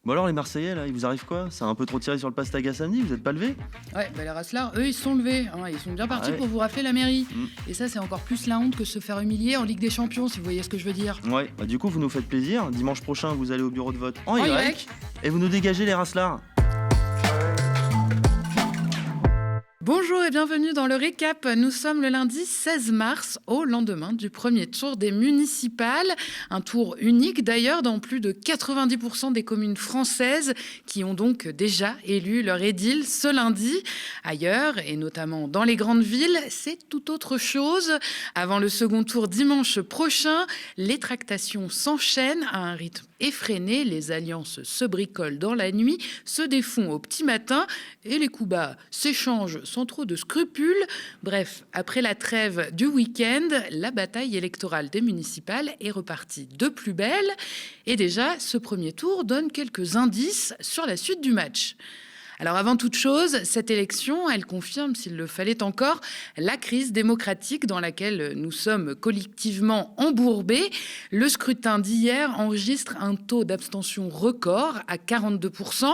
Bon alors les Marseillais là, il vous arrive quoi? Ça a un peu trop tiré sur le pastaga samedi, vous êtes pas levés? Ouais, bah les Raslards, eux, ils se sont levés, hein, ils sont bien Ah partis ouais? pour vous rafler la mairie. Mmh. Et ça, c'est encore plus la honte que se faire humilier en Ligue des Champions, si vous voyez ce que je veux dire. Ouais, bah du coup vous nous faites plaisir. Dimanche prochain vous allez au bureau de vote en En Y Y. et vous nous dégagez les Raslards. Bonjour et bienvenue dans le récap. Nous sommes le lundi 16 mars, au lendemain du premier tour des municipales. Un tour unique d'ailleurs dans plus de 90% des communes françaises qui ont donc déjà élu leur édile ce lundi. Ailleurs, et notamment dans les grandes villes, c'est tout autre chose. Avant le second tour dimanche prochain, les tractations s'enchaînent à un rythme effréné. Les alliances se bricolent dans la nuit, se défont au petit matin et les coups bas s'échangent sans trop de scrupules. Bref, après la trêve du week-end, la bataille électorale des municipales est repartie de plus belle. Et déjà, ce premier tour donne quelques indices sur la suite du match. Alors avant toute chose, cette élection, elle confirme, s'il le fallait encore, la crise démocratique dans laquelle nous sommes collectivement embourbés. Le scrutin d'hier enregistre un taux d'abstention record à 42%.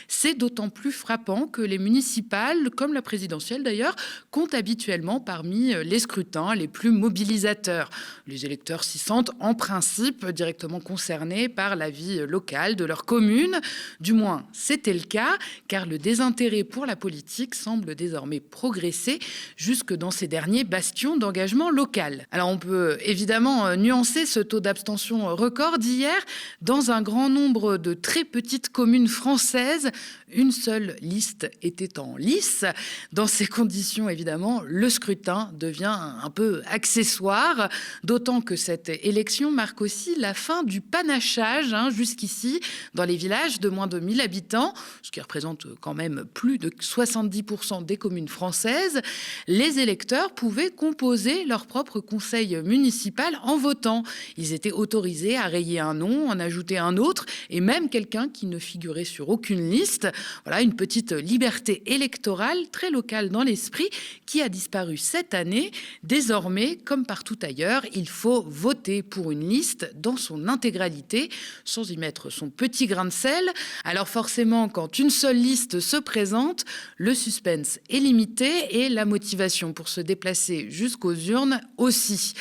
C'est d'autant plus frappant que les municipales, comme la présidentielle d'ailleurs, comptent habituellement parmi les scrutins les plus mobilisateurs. Les électeurs s'y sentent en principe directement concernés par la vie locale de leur commune. Du moins, c'était le cas, car le désintérêt pour la politique semble désormais progresser jusque dans ces derniers bastions d'engagement local. Alors on peut évidemment nuancer ce taux d'abstention record d'hier. Dans un grand nombre de très petites communes françaises, une seule liste était en lice. Dans ces conditions, évidemment, le scrutin devient un peu accessoire, d'autant que cette élection marque aussi la fin du panachage, jusqu'ici, dans les villages de moins de 1000 habitants, ce qui représente quand même plus de 70% des communes françaises. Les électeurs pouvaient composer leur propre conseil municipal en votant. Ils étaient autorisés à rayer un nom, en ajouter un autre, et même quelqu'un qui ne figurait sur aucune liste. Voilà une petite liberté électorale très locale dans l'esprit qui a disparu cette année. Désormais, comme partout ailleurs, il faut voter pour une liste dans son intégralité, sans y mettre son petit grain de sel. Alors forcément, quand une seule liste se présente, le suspense est limité et la motivation pour se déplacer jusqu'aux urnes aussi.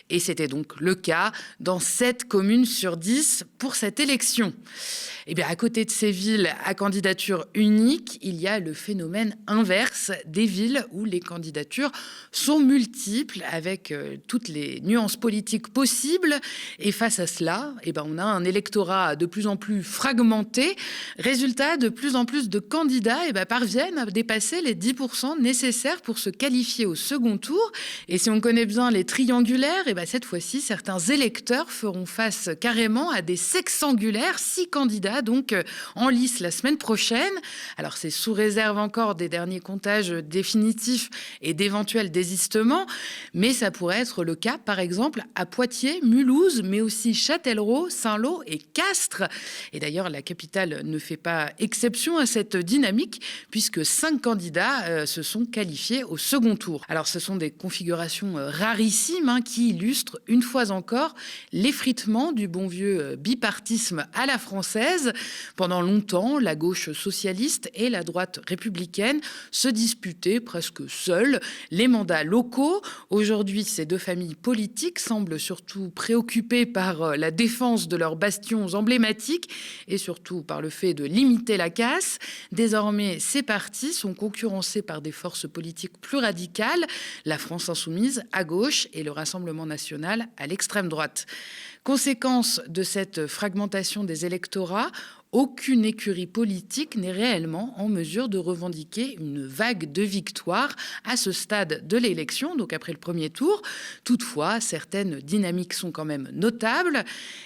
Et c'était donc le cas dans 7 communes sur 10 pour cette élection. Et bien, à côté de ces villes à candidature unique, il y a le phénomène inverse des villes où les candidatures sont multiples avec toutes les nuances politiques possibles. Et face à cela, on a un électorat de plus en plus fragmenté. Résultat, de plus en plus de candidats parviennent à dépasser les 10% nécessaires pour se qualifier au second tour. Et si on connaît bien les triangulaires, cette fois-ci, certains électeurs feront face carrément à des sexangulaires, 6 candidats donc en lice la semaine prochaine. Alors c'est sous réserve encore des derniers comptages définitifs et d'éventuels désistements, mais ça pourrait être le cas par exemple à Poitiers, Mulhouse, mais aussi Châtellerault, Saint-Lô et Castres. Et d'ailleurs la capitale ne fait pas exception à cette dynamique puisque 5 candidats se sont qualifiés au second tour. Alors ce sont des configurations rarissimes qui illustrent une fois encore l'effritement du bon vieux bipartisme à la française. Pendant longtemps, la gauche socialiste et la droite républicaine se disputaient presque seules les mandats locaux. Aujourd'hui, ces deux familles politiques semblent surtout préoccupées par la défense de leurs bastions emblématiques et surtout par le fait de limiter la casse. Désormais, ces partis sont concurrencés par des forces politiques plus radicales, la France insoumise à gauche et le Rassemblement national à l'extrême droite. Conséquence de cette fragmentation des électorats, aucune écurie politique n'est réellement en mesure de revendiquer une vague de victoire à ce stade de l'élection, donc après le premier tour. Toutefois, certaines dynamiques sont quand même notables.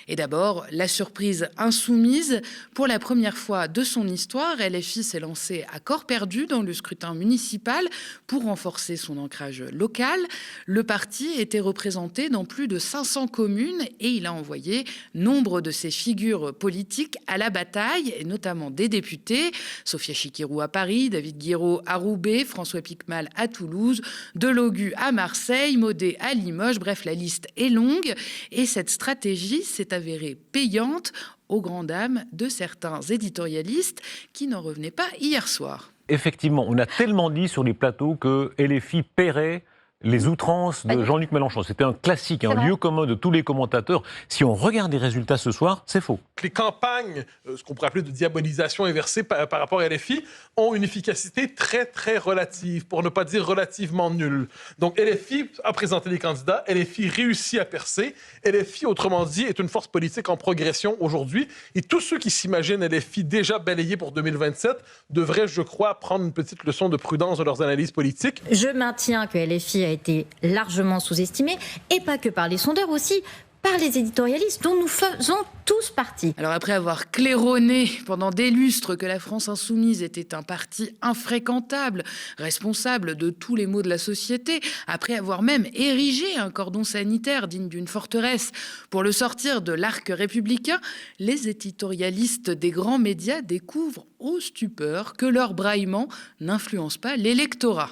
Et d'abord, la surprise insoumise. Pour la première fois de son histoire, LFI s'est lancé à corps perdu dans le scrutin municipal pour renforcer son ancrage local. Le parti était représenté dans plus de 500 communes et il a envoyé nombre de ses figures politiques à la bataille, et notamment des députés, Sophia Chikirou à Paris, David Guiraud à Roubaix, François Piquemal à Toulouse, Delogu à Marseille, Maudet à Limoges. Bref, la liste est longue et cette stratégie s'est avérée payante aux grandes dames de certains éditorialistes qui n'en revenaient pas hier soir. Effectivement, on a tellement dit sur les plateaux que LFI paierait les outrances de Jean-Luc Mélenchon. C'était un classique, un lieu commun de tous les commentateurs. Si on regarde les résultats ce soir, c'est faux. Les campagnes, ce qu'on pourrait appeler de diabolisation inversée par rapport à LFI, ont une efficacité très, très relative, pour ne pas dire relativement nulle. Donc LFI a présenté des candidats, LFI réussit à percer. LFI, autrement dit, est une force politique en progression aujourd'hui. Et tous ceux qui s'imaginent LFI déjà balayé pour 2027 devraient, je crois, prendre une petite leçon de prudence de leurs analyses politiques. Je maintiens que LFI a été largement sous-estimé, et pas que par les sondeurs, aussi par les éditorialistes dont nous faisons tous partie. Alors après avoir claironné pendant des lustres que la France insoumise était un parti infréquentable, responsable de tous les maux de la société, après avoir même érigé un cordon sanitaire digne d'une forteresse pour le sortir de l'arc républicain, les éditorialistes des grands médias découvrent aux stupeurs que leur braillement n'influence pas l'électorat.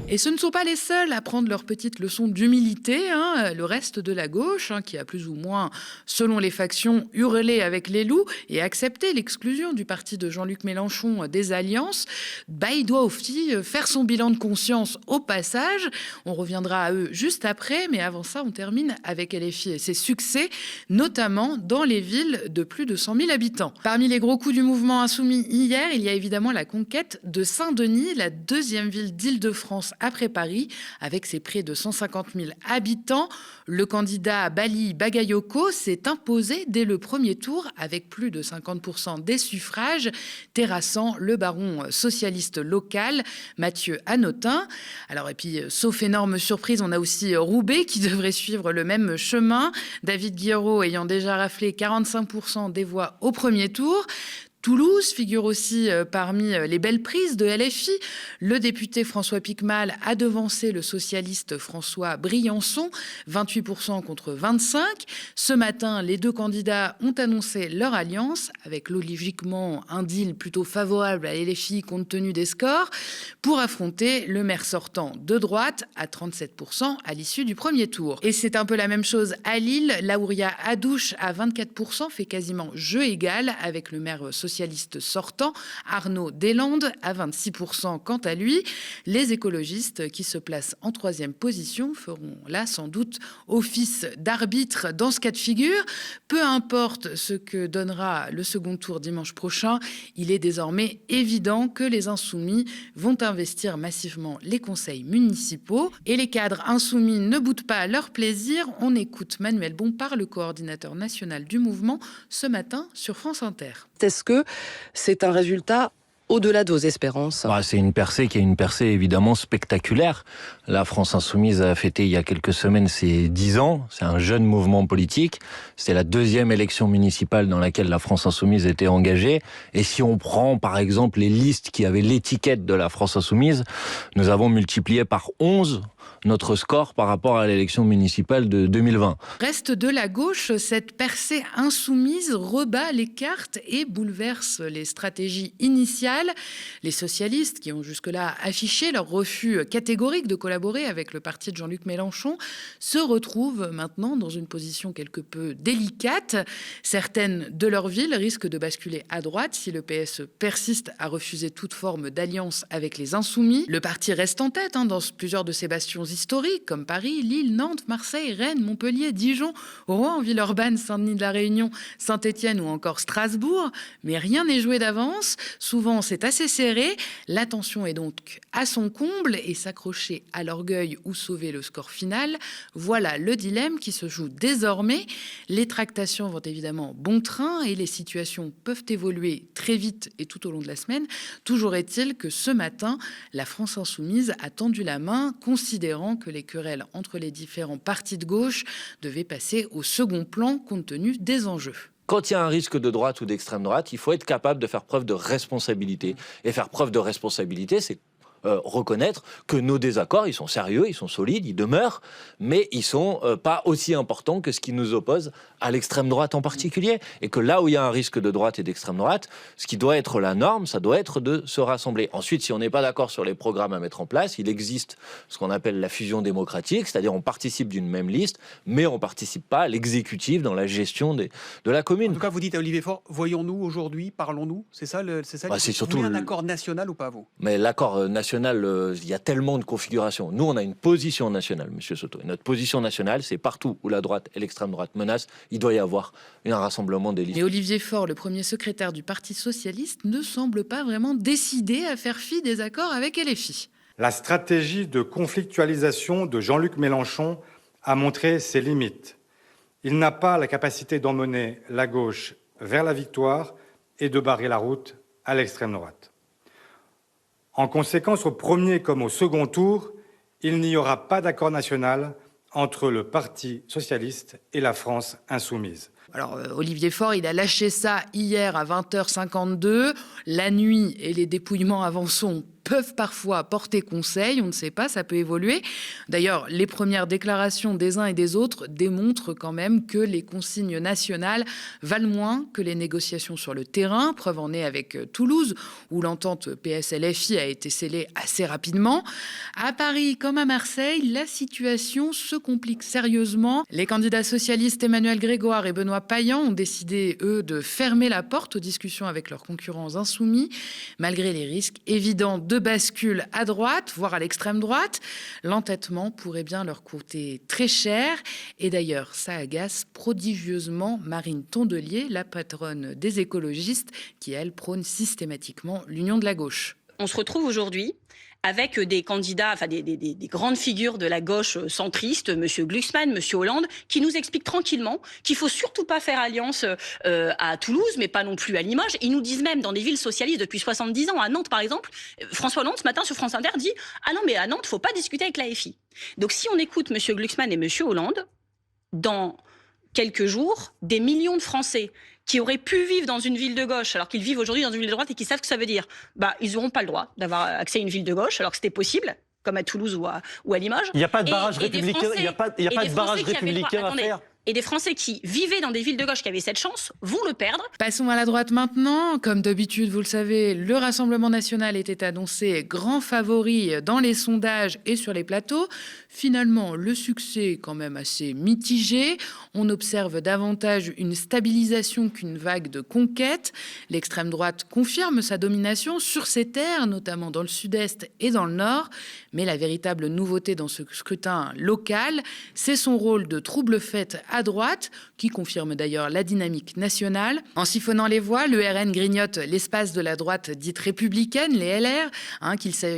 Et ce ne sont pas les seuls à prendre leur petite leçon d'humilité. Le reste de la gauche, qui a plus ou moins, selon les factions, hurlé avec les loups et accepté l'exclusion du parti de Jean-Luc Mélenchon des alliances, il doit aussi faire son bilan de conscience au passage. On reviendra à eux juste après, mais avant ça, on termine avec LFI et ses succès, notamment dans les villes de plus de 100 000 habitants. Parmi les gros coups du mouvement insoumis hier, il y a évidemment la conquête de Saint-Denis, la deuxième ville d'Île-de-France après Paris, avec ses près de 150 000 habitants. Le candidat Bali Bagayoko s'est imposé dès le premier tour avec plus de 50% des suffrages, terrassant le baron socialiste local Mathieu Hanotin. Alors, et puis, sauf énorme surprise, on a aussi Roubaix qui devrait suivre le même chemin, David Guiraud ayant déjà raflé 45% des voix au premier tour. Toulouse figure aussi parmi les belles prises de LFI. Le député François Piquemal a devancé le socialiste François Briançon, 28% contre 25%. Ce matin, les deux candidats ont annoncé leur alliance, avec logiquement un deal plutôt favorable à LFI compte tenu des scores, pour affronter le maire sortant de droite à 37% à l'issue du premier tour. Et c'est un peu la même chose à Lille. Laouria Hadouche à 24% fait quasiment jeu égal avec le maire socialiste sortant, Arnaud Deslandes, à 26% quant à lui. Les écologistes qui se placent en troisième position feront là sans doute office d'arbitre dans ce cas de figure. Peu importe ce que donnera le second tour dimanche prochain, il est désormais évident que les insoumis vont investir massivement les conseils municipaux et les cadres insoumis ne boudent pas leur plaisir. On écoute Manuel Bompard, le coordinateur national du mouvement, ce matin sur France Inter. Est-ce que c'est un résultat au-delà de vos espérances? C'est une percée qui est une percée évidemment spectaculaire. La France Insoumise a fêté il y a quelques semaines ses 10 ans. C'est un jeune mouvement politique. C'est la deuxième élection municipale dans laquelle la France Insoumise était engagée. Et si on prend par exemple les listes qui avaient l'étiquette de la France Insoumise, nous avons multiplié par 11 notre score par rapport à l'élection municipale de 2020. Reste de la gauche, cette percée insoumise rebat les cartes et bouleverse les stratégies initiales. Les socialistes, qui ont jusque-là affiché leur refus catégorique de collaborer avec le parti de Jean-Luc Mélenchon, se retrouvent maintenant dans une position quelque peu délicate. Certaines de leurs villes risquent de basculer à droite si le PS persiste à refuser toute forme d'alliance avec les insoumis. Le parti reste en tête dans plusieurs de ses bastions historiques comme Paris, Lille, Nantes, Marseille, Rennes, Montpellier, Dijon, Rouen, Villeurbanne, Saint-Denis de la Réunion, Saint-Étienne ou encore Strasbourg. Mais rien n'est joué d'avance. Souvent, c'est assez serré. La tension est donc à son comble et s'accrocher à l'orgueil ou sauver le score final. Voilà le dilemme qui se joue désormais. Les tractations vont évidemment bon train et les situations peuvent évoluer très vite et tout au long de la semaine. Toujours est-il que ce matin, la France Insoumise a tendu la main, considérant que les querelles entre les différents partis de gauche devaient passer au second plan compte tenu des enjeux. Quand il y a un risque de droite ou d'extrême droite, il faut être capable de faire preuve de responsabilité. Et faire preuve de responsabilité, c'est reconnaître que nos désaccords, ils sont sérieux, ils sont solides, ils demeurent, mais ils sont pas aussi importants que ce qui nous oppose à l'extrême droite en particulier. Et que là où il y a un risque de droite et d'extrême droite, ce qui doit être la norme, ça doit être de se rassembler. Ensuite, si on n'est pas d'accord sur les programmes à mettre en place, il existe ce qu'on appelle la fusion démocratique, c'est-à-dire on participe d'une même liste, mais on participe pas à l'exécutif dans la gestion de la commune. En tout cas, vous dites à Olivier Faure, voyons-nous aujourd'hui, parlons-nous, c'est ça C'est surtout vous voulez un accord national ou pas, vous? Mais l'accord national, il y a tellement de configurations. Nous, on a une position nationale, Monsieur Soto. Et notre position nationale, c'est partout où la droite et l'extrême droite menacent, il doit y avoir un rassemblement des listes. Et Olivier Faure, le premier secrétaire du Parti socialiste, ne semble pas vraiment décidé à faire fi des accords avec LFI. La stratégie de conflictualisation de Jean-Luc Mélenchon a montré ses limites. Il n'a pas la capacité d'emmener la gauche vers la victoire et de barrer la route à l'extrême droite. En conséquence, au premier comme au second tour, il n'y aura pas d'accord national entre le Parti socialiste et la France insoumise. Alors, Olivier Faure, il a lâché ça hier à 20h52. La nuit et les dépouillements avançons peuvent parfois porter conseil, on ne sait pas, ça peut évoluer. D'ailleurs, les premières déclarations des uns et des autres démontrent quand même que les consignes nationales valent moins que les négociations sur le terrain. Preuve en est avec Toulouse, où l'entente PS-LFI a été scellée assez rapidement. À Paris, comme à Marseille, la situation se complique sérieusement. Les candidats socialistes Emmanuel Grégoire et Benoît Payan ont décidé, eux, de fermer la porte aux discussions avec leurs concurrents insoumis, malgré les risques évidents de bascule à droite, voire à l'extrême droite. L'entêtement pourrait bien leur coûter très cher. Et d'ailleurs, ça agace prodigieusement Marine Tondelier, la patronne des écologistes, qui, elle, prône systématiquement l'union de la gauche. On se retrouve aujourd'hui avec des candidats, enfin des grandes figures de la gauche centriste, M. Glucksmann, M. Hollande, qui nous expliquent tranquillement qu'il ne faut surtout pas faire alliance à Toulouse, mais pas non plus à Limoges. Ils nous disent même dans des villes socialistes depuis 70 ans, à Nantes par exemple, François Hollande ce matin sur France Inter dit « Ah non, mais à Nantes, il ne faut pas discuter avec l'AFI ». Donc si on écoute M. Glucksmann et M. Hollande, dans quelques jours, des millions de Français qui auraient pu vivre dans une ville de gauche alors qu'ils vivent aujourd'hui dans une ville de droite et qui savent ce que ça veut dire, ils n'auront pas le droit d'avoir accès à une ville de gauche alors que c'était possible, comme à Toulouse ou à Limoges. Il n'y a pas de barrage républicain, il n'y a pas de barrage républicain à faire. Et des Français qui vivaient dans des villes de gauche qui avaient cette chance vont le perdre. Passons à la droite maintenant. Comme d'habitude, vous le savez, le Rassemblement national était annoncé grand favori dans les sondages et sur les plateaux. Finalement, le succès est quand même assez mitigé. On observe davantage une stabilisation qu'une vague de conquête. L'extrême droite confirme sa domination sur ses terres, notamment dans le sud-est et dans le nord. Mais la véritable nouveauté dans ce scrutin local, c'est son rôle de trouble-fête à droite, qui confirme d'ailleurs la dynamique nationale. En siphonnant les voix, le RN grignote l'espace de la droite dite républicaine, les LR,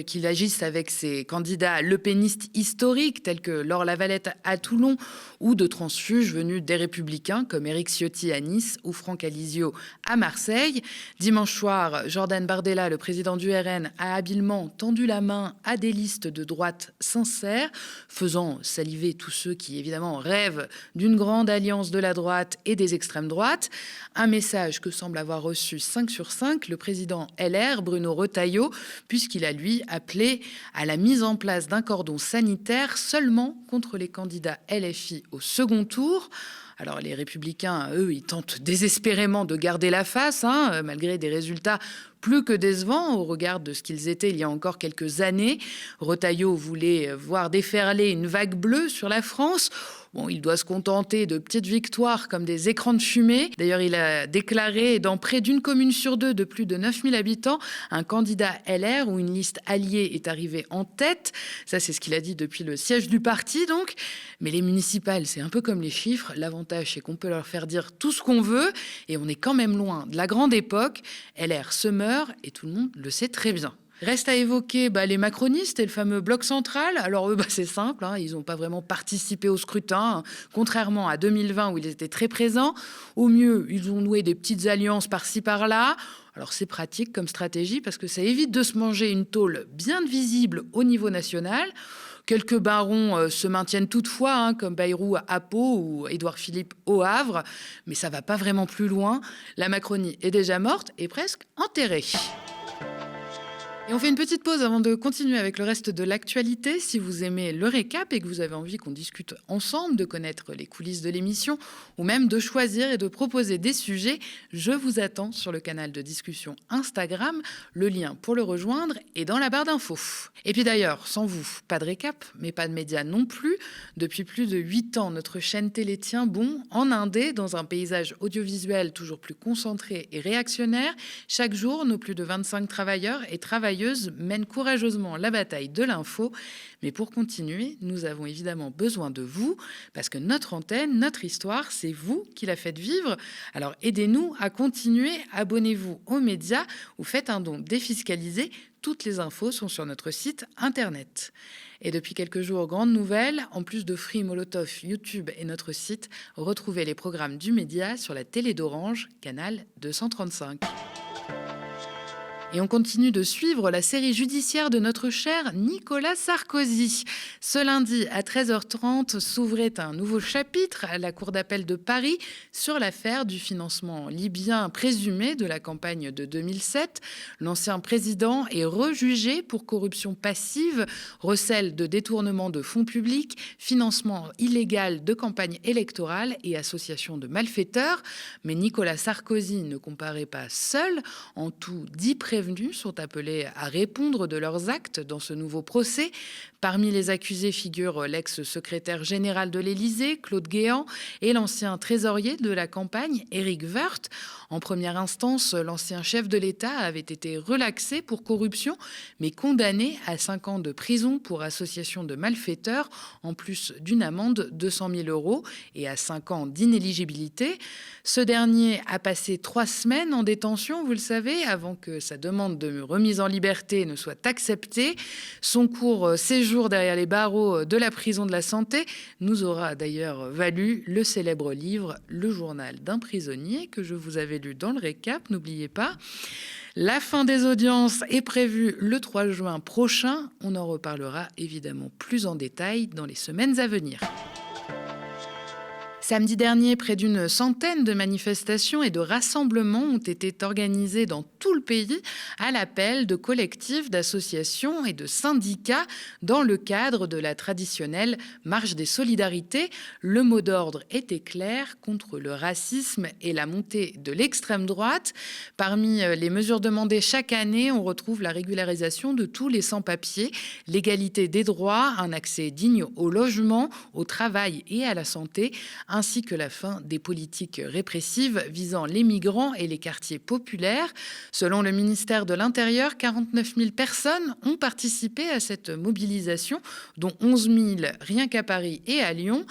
qu'il agisse avec ses candidats lepénistes historiques, tels que Laure Lavalette à Toulon, ou de transfuges venus des Républicains, comme Éric Ciotti à Nice ou Franck Alizio à Marseille. Dimanche soir, Jordan Bardella, le président du RN, a habilement tendu la main à des listes de droite sincères, faisant saliver tous ceux qui, évidemment, rêvent d'une grande alliance de la droite et des extrêmes droites. Un message que semble avoir reçu 5 sur 5 le président LR, Bruno Retailleau, puisqu'il a, lui, appelé à la mise en place d'un cordon sanitaire seulement contre les candidats LFI au second tour. Alors les Républicains, eux, ils tentent désespérément de garder la face, malgré des résultats plus que décevants au regard de ce qu'ils étaient il y a encore quelques années. Retailleau voulait voir déferler une vague bleue sur la France. Bon, il doit se contenter de petites victoires comme des écrans de fumée. D'ailleurs, il a déclaré dans près d'une commune sur deux de plus de 9000 habitants, un candidat LR où une liste alliée est arrivée en tête. Ça, c'est ce qu'il a dit depuis le siège du parti, donc. Mais les municipales, c'est un peu comme les chiffres. L'avantage, c'est qu'on peut leur faire dire tout ce qu'on veut et on est quand même loin de la grande époque. LR se meurt et tout le monde le sait très bien. Reste à évoquer les macronistes et le fameux bloc central. Alors eux, c'est simple, ils n'ont pas vraiment participé au scrutin, contrairement à 2020 où ils étaient très présents. Au mieux, ils ont noué des petites alliances par-ci par-là. Alors c'est pratique comme stratégie parce que ça évite de se manger une tôle bien visible au niveau national. Quelques barons se maintiennent toutefois, comme Bayrou à Pau ou Édouard Philippe au Havre, mais ça ne va pas vraiment plus loin. La Macronie est déjà morte et presque enterrée. Et on fait une petite pause avant de continuer avec le reste de l'actualité. Si vous aimez le récap et que vous avez envie qu'on discute ensemble, de connaître les coulisses de l'émission ou même de choisir et de proposer des sujets, je vous attends sur le canal de discussion Instagram. Le lien pour le rejoindre est dans la barre d'infos. Et puis d'ailleurs, sans vous, pas de récap, mais pas de médias non plus. Depuis plus de 8 ans, notre chaîne télé tient bon en indé, dans un paysage audiovisuel toujours plus concentré et réactionnaire. Chaque jour, nos plus de 25 travailleurs et travailleuses mènent courageusement la bataille de l'info. Mais pour continuer, nous avons évidemment besoin de vous, parce que notre antenne, notre histoire, c'est vous qui la faites vivre. Alors aidez-nous à continuer, abonnez-vous aux médias ou faites un don défiscalisé. Toutes les infos sont sur notre site internet. Et depuis quelques jours, grande nouvelle, en plus de Free, Molotov, YouTube et notre site, retrouvez les programmes du média sur la télé d'Orange, canal 235. Et on continue de suivre la série judiciaire de notre cher Nicolas Sarkozy. Ce lundi à 13h30 s'ouvrait un nouveau chapitre à la Cour d'appel de Paris sur l'affaire du financement libyen présumé de la campagne de 2007. L'ancien président est rejugé pour corruption passive, recel de détournement de fonds publics, financement illégal de campagne électorale et association de malfaiteurs. Mais Nicolas Sarkozy ne comparaît pas seul. En tout, 10 prévenus sont appelés à répondre de leurs actes dans ce nouveau procès. Parmi les accusés figurent l'ex-secrétaire général de l'Élysée, Claude Guéant, et l'ancien trésorier de la campagne, Éric Woerth. En première instance, l'ancien chef de l'État avait été relaxé pour corruption, mais condamné à 5 ans de prison pour association de malfaiteurs, en plus d'une amende de 100 000 € et à 5 ans d'inéligibilité. Ce dernier a passé 3 semaines en détention, vous le savez, avant que sa demande de remise en liberté ne soit acceptée. Son court séjour derrière les barreaux de la prison de la Santé nous aura d'ailleurs valu le célèbre livre « Le journal d'un prisonnier » que je vous avais lu dans le récap, n'oubliez pas. La fin des audiences est prévue le 3 juin prochain. On en reparlera évidemment plus en détail dans les semaines à venir. Samedi dernier, près d'une centaine de manifestations et de rassemblements ont été organisés dans tout le pays à l'appel de collectifs, d'associations et de syndicats dans le cadre de la traditionnelle Marche des Solidarités. Le mot d'ordre était clair: contre le racisme et la montée de l'extrême droite. Parmi les mesures demandées chaque année, on retrouve la régularisation de tous les sans-papiers, l'égalité des droits, un accès digne au logement, au travail et à la santé, ainsi que la fin des politiques répressives visant les migrants et les quartiers populaires. Selon le ministère de l'Intérieur, 49 000 personnes ont participé à cette mobilisation, dont 11 000 rien qu'à Paris et à Lyon.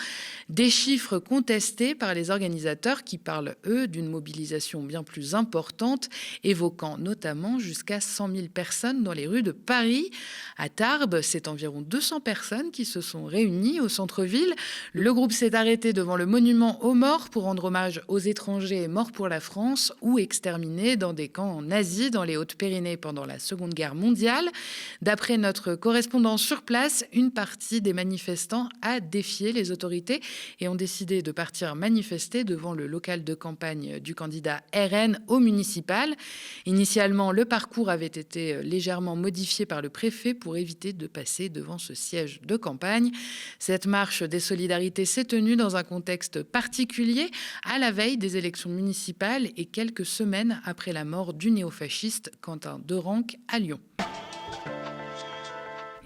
Des chiffres contestés par les organisateurs qui parlent, eux, d'une mobilisation bien plus importante, évoquant notamment jusqu'à 100 000 personnes dans les rues de Paris. À Tarbes, c'est environ 200 personnes qui se sont réunies au centre-ville. Le groupe s'est arrêté devant le monument aux morts pour rendre hommage aux étrangers morts pour la France ou exterminés dans des camps nazis dans les Hautes-Pyrénées pendant la Seconde Guerre mondiale. D'après notre correspondant sur place, une partie des manifestants a défié les autorités et ont décidé de partir manifester devant le local de campagne du candidat RN au municipal. Initialement, le parcours avait été légèrement modifié par le préfet pour éviter de passer devant ce siège de campagne. Cette marche des solidarités s'est tenue dans un contexte particulier, à la veille des élections municipales et quelques semaines après la mort du néofasciste Quentin Derenc à Lyon.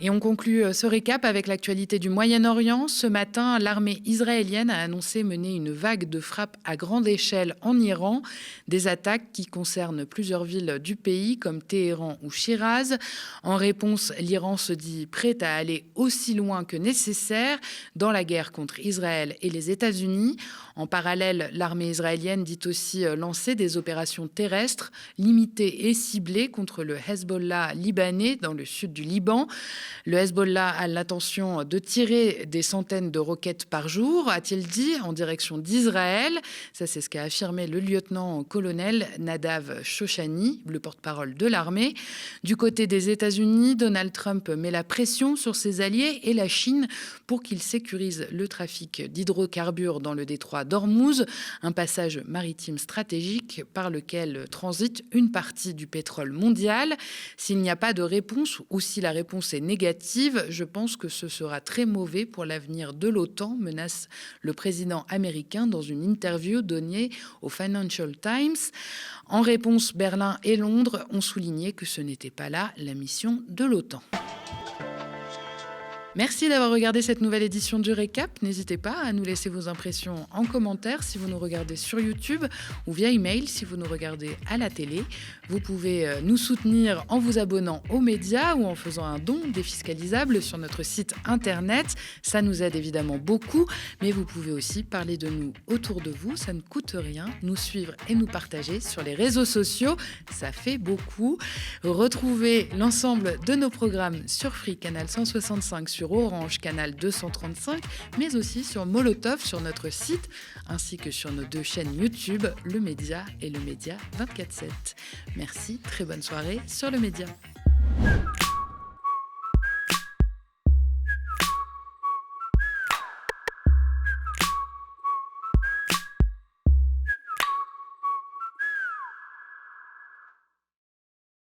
Et on conclut ce récap avec l'actualité du Moyen-Orient. Ce matin, l'armée israélienne a annoncé mener une vague de frappes à grande échelle en Iran. Des attaques qui concernent plusieurs villes du pays comme Téhéran ou Chiraz. En réponse, l'Iran se dit prêt à aller aussi loin que nécessaire dans la guerre contre Israël et les États-Unis. En parallèle, l'armée israélienne dit aussi lancer des opérations terrestres limitées et ciblées contre le Hezbollah libanais dans le sud du Liban. Le Hezbollah a l'intention de tirer des centaines de roquettes par jour, a-t-il dit, en direction d'Israël. Ça, c'est ce qu'a affirmé le lieutenant-colonel Nadav Shoshani, le porte-parole de l'armée. Du côté des États-Unis, Donald Trump met la pression sur ses alliés et la Chine pour qu'ils sécurisent le trafic d'hydrocarbures dans le détroit d'Ormuz, un passage maritime stratégique par lequel transite une partie du pétrole mondial. S'il n'y a pas de réponse ou si la réponse est négative, je pense que ce sera très mauvais pour l'avenir de l'OTAN, menace le président américain dans une interview donnée au Financial Times. En réponse, Berlin et Londres ont souligné que ce n'était pas là la mission de l'OTAN. Merci d'avoir regardé cette nouvelle édition du Récap. N'hésitez pas à nous laisser vos impressions en commentaire si vous nous regardez sur YouTube ou via email si vous nous regardez à la télé. Vous pouvez nous soutenir en vous abonnant aux médias ou en faisant un don défiscalisable sur notre site internet. Ça nous aide évidemment beaucoup, mais vous pouvez aussi parler de nous autour de vous. Ça ne coûte rien. Nous suivre et nous partager sur les réseaux sociaux. Ça fait beaucoup. Retrouvez l'ensemble de nos programmes sur Free, canal 165, sur Orange, canal 235, mais aussi sur Molotov, sur notre site, ainsi que sur nos 2 chaînes YouTube, Le Média et Le Média 24/7. Merci, très bonne soirée sur Le Média.